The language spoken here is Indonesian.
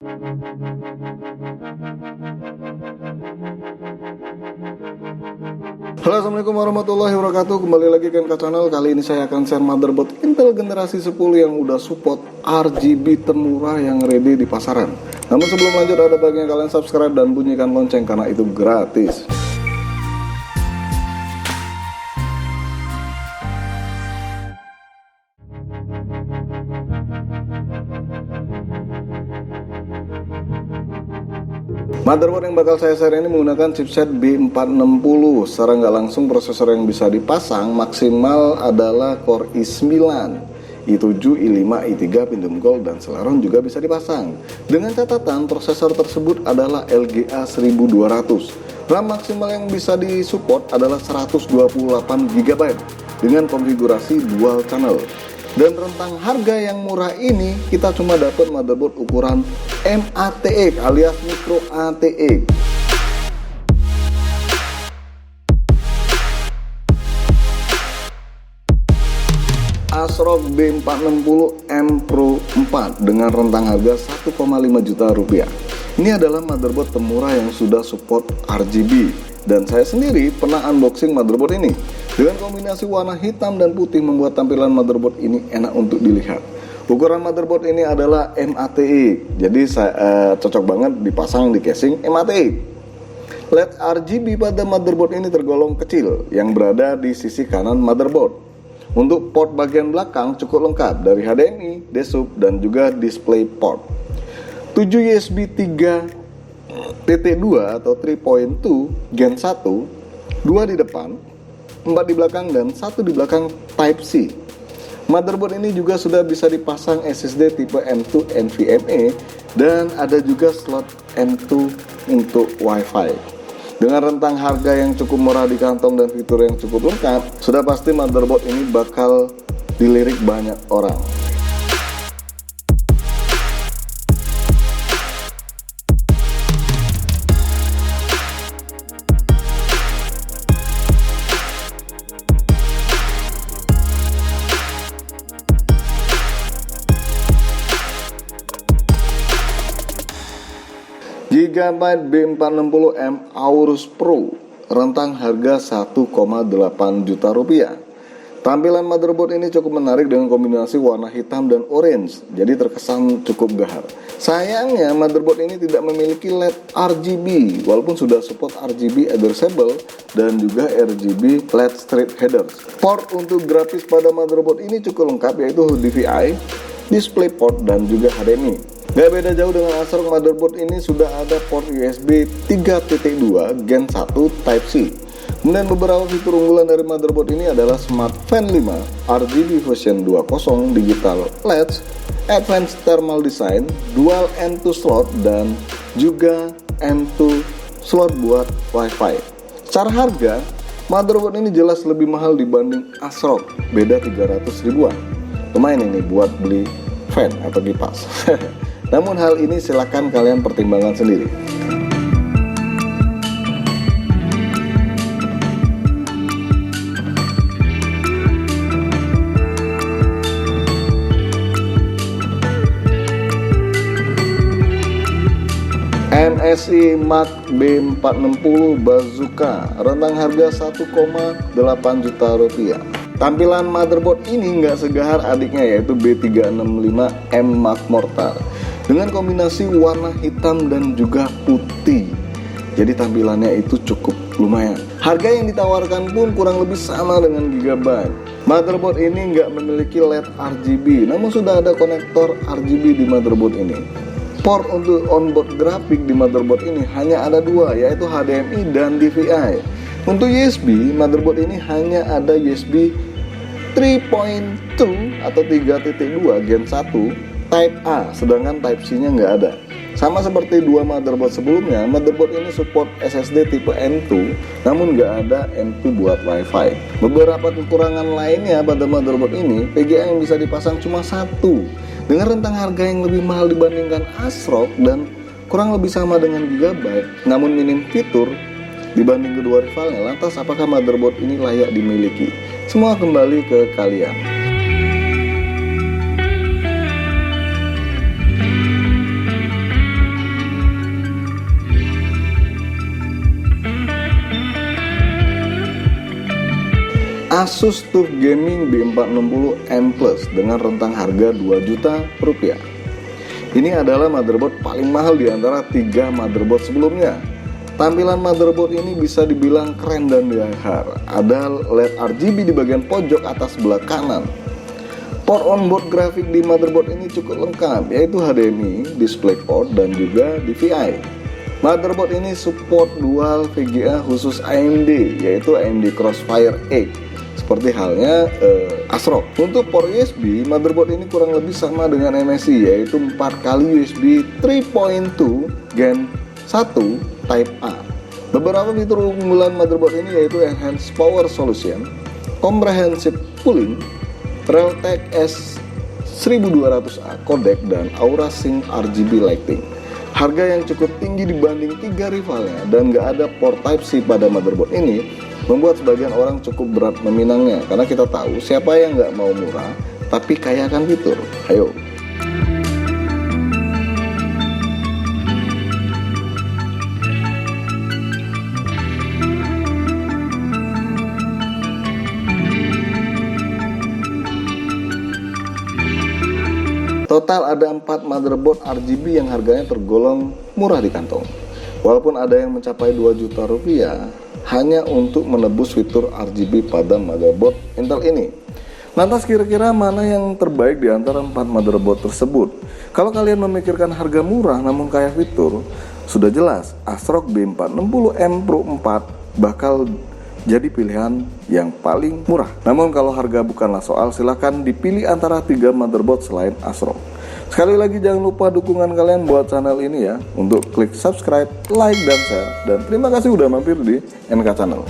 Halo, assalamualaikum warahmatullahi wabarakatuh. Kembali lagi ke MK Channel. Kali ini saya akan share motherboard Intel generasi 10 yang udah support RGB termurah yang ready di pasaran. Namun sebelum lanjut, ada baiknya kalian subscribe dan bunyikan lonceng karena itu gratis. Motherboard yang bakal saya share ini menggunakan chipset B460. Secara nggak langsung prosesor yang bisa dipasang maksimal adalah Core i9, i7, i5, i3, Pentium Gold, dan Celeron juga bisa dipasang. Dengan catatan prosesor tersebut adalah LGA 1200. RAM maksimal yang bisa disupport adalah 128 GB dengan konfigurasi dual channel. Dan rentang harga yang murah ini kita cuma dapat motherboard ukuran MATX alias Micro ATX. ASRock B460 M Pro 4 dengan rentang harga 1,5 juta rupiah. Ini adalah motherboard termurah yang sudah support RGB, dan saya sendiri pernah unboxing motherboard ini. Dengan kombinasi warna hitam dan putih membuat tampilan motherboard ini enak untuk dilihat. Ukuran motherboard ini adalah MATX, jadi cocok banget dipasang di casing MATX. LED RGB pada motherboard ini tergolong kecil yang berada di sisi kanan motherboard. Untuk port bagian belakang cukup lengkap dari HDMI, DSUB, dan juga display port. 7 USB 3.2 atau 3.2 Gen 1, 2 di depan, 4 di belakang, dan 1 di belakang Type-C. Motherboard ini juga sudah bisa dipasang SSD tipe M2 NVMe dan ada juga slot M2 untuk Wi-Fi. Dengan rentang harga yang cukup murah di kantong dan fitur yang cukup lengkap, sudah pasti motherboard ini bakal dilirik banyak orang. Gigabyte B460M Aorus Pro, rentang harga 1,8 juta rupiah. Tampilan motherboard ini cukup menarik dengan kombinasi warna hitam dan orange, jadi terkesan cukup gahar. Sayangnya motherboard ini tidak memiliki LED RGB, walaupun sudah support RGB addressable dan juga RGB LED strip headers. Port untuk grafis pada motherboard ini cukup lengkap, yaitu DVI, DisplayPort, dan juga HDMI. Gak beda jauh dengan ASRock, motherboard ini sudah ada port USB 3.2 Gen 1 Type-C. Kemudian beberapa fitur unggulan dari motherboard ini adalah Smart Fan 5, RGB version 2.0, digital LEDs, advanced thermal design, dual M2 slot, dan juga M2 slot buat Wi-Fi. Secara harga, motherboard ini jelas lebih mahal dibanding ASRock, beda 300 ribuan. Lumayan ini buat beli fan atau kipas. Namun hal ini silakan kalian pertimbangkan sendiri. MSI Mark B460 Bazooka, rentang harga 1,8 juta rupiah. Tampilan motherboard ini nggak segahar adiknya, yaitu B365M Mark Mortar, dengan kombinasi warna hitam dan juga putih. Jadi tampilannya itu cukup lumayan. Harga yang ditawarkan pun kurang lebih sama dengan Gigabyte. Motherboard ini nggak memiliki LED RGB, namun sudah ada konektor RGB di motherboard ini. Port untuk onboard grafik di motherboard ini hanya ada dua, yaitu HDMI dan DVI. Untuk USB, motherboard ini hanya ada USB 3.2 atau 3.2 Gen 1 Type A, sedangkan Type C nya nggak ada. Sama seperti dua motherboard sebelumnya, motherboard ini support SSD tipe M2, namun nggak ada M2 buat Wi-Fi. Beberapa kekurangan lainnya pada motherboard ini, VGA yang bisa dipasang cuma satu, dengan rentang harga yang lebih mahal dibandingkan ASRock dan kurang lebih sama dengan Gigabyte, namun minim fitur dibanding kedua rivalnya. Lantas apakah motherboard ini layak dimiliki? Semua kembali ke kalian. Asus TUF Gaming B460M Plus dengan rentang harga 2 juta rupiah. Ini adalah motherboard paling mahal di antara 3 motherboard sebelumnya. Tampilan motherboard ini bisa dibilang keren dan gahar. Ada LED RGB di bagian pojok atas sebelah kanan. Port onboard grafik di motherboard ini cukup lengkap, yaitu HDMI, DisplayPort, dan juga DVI. Motherboard ini support dual VGA khusus AMD, yaitu AMD Crossfire 8. Seperti halnya ASRock. Untuk port USB, motherboard ini kurang lebih sama dengan MSI, yaitu 4 kali USB 3.2 Gen 1 Type A. Beberapa fitur unggulan motherboard ini yaitu Enhanced Power Solution, Comprehensive Cooling, Realtek S1200A codec, dan Aura Sync RGB lighting. Harga yang cukup tinggi dibanding 3 rivalnya dan gak ada port Type-C pada motherboard ini membuat sebagian orang cukup berat meminangnya, karena kita tahu siapa yang gak mau murah tapi kaya akan fitur. Ayo. Total ada 4 motherboard RGB yang harganya tergolong murah di kantong. Walaupun ada yang mencapai 2 juta rupiah hanya untuk menebus fitur RGB pada motherboard Intel ini. Lantas kira-kira mana yang terbaik di antara 4 motherboard tersebut? Kalau kalian memikirkan harga murah namun kaya fitur, sudah jelas ASRock B460M Pro 4 bakal jadi pilihan yang paling murah. Namun kalau harga bukanlah soal, silahkan dipilih antara 3 motherboard selain ASRock. Sekali lagi jangan lupa dukungan kalian buat channel ini ya, untuk klik subscribe, like, dan share. Dan terima kasih udah mampir di NK Channel.